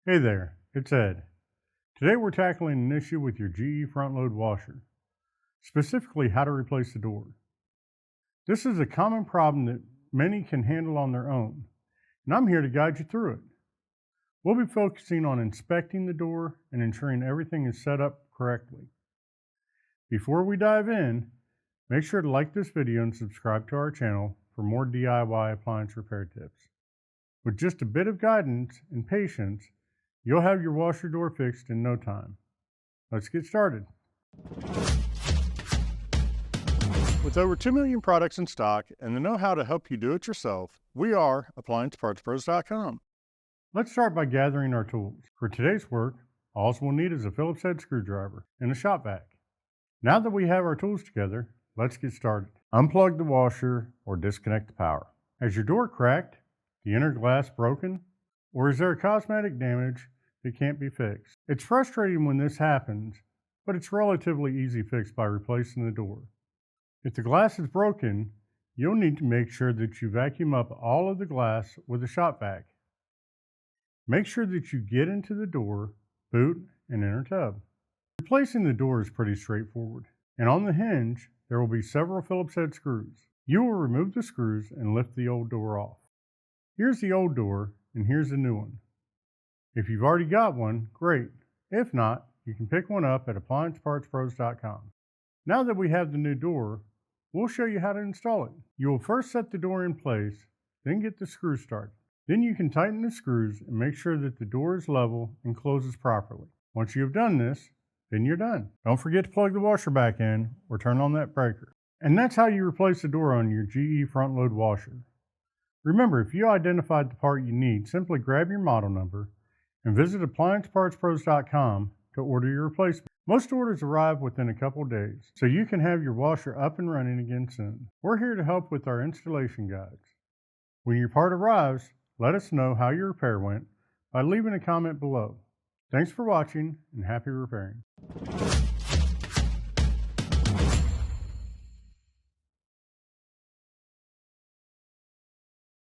Hey there, it's Ed. Today we're tackling an issue with your GE front load washer, specifically how to replace the door. This is a common problem that many can handle on their own, and I'm here to guide you through it. We'll be focusing on inspecting the door and ensuring everything is set up correctly. Before we dive in, make sure to like this video and subscribe to our channel for more DIY appliance repair tips. With just a bit of guidance and patience, you'll have your washer door fixed in no time. Let's get started. With over 2 million products in stock and the know-how to help you do it yourself, we are AppliancePartsPros.com. Let's start by gathering our tools. For today's work, all we'll need is a Phillips head screwdriver and a shop vac. Now that we have our tools together, let's get started. Unplug the washer or disconnect the power. Has your door cracked? The inner glass broken? Or is there cosmetic damage that can't be fixed? It's frustrating when this happens, but it's relatively easy fixed by replacing the door. If the glass is broken, you'll need to make sure that you vacuum up all of the glass with a shop vac. Make sure that you get into the door, boot, and inner tub. Replacing the door is pretty straightforward, and on the hinge, there will be several Phillips head screws. You will remove the screws and lift the old door off. Here's the old door, and here's the new one. If you've already got one, great. If not, you can pick one up at AppliancePartsPros.com. Now that we have the new door, we'll show you how to install it. You will first set the door in place, then get the screw started. Then you can tighten the screws and make sure that the door is level and closes properly. Once you have done this, then you're done. Don't forget to plug the washer back in or turn on that breaker. And that's how you replace the door on your GE front load washer. Remember, if you identified the part you need, simply grab your model number and visit AppliancePartsPros.com to order your replacement. Most orders arrive within a couple days, so you can have your washer up and running again soon. We're here to help with our installation guides. When your part arrives, let us know how your repair went by leaving a comment below. Thanks for watching and happy repairing.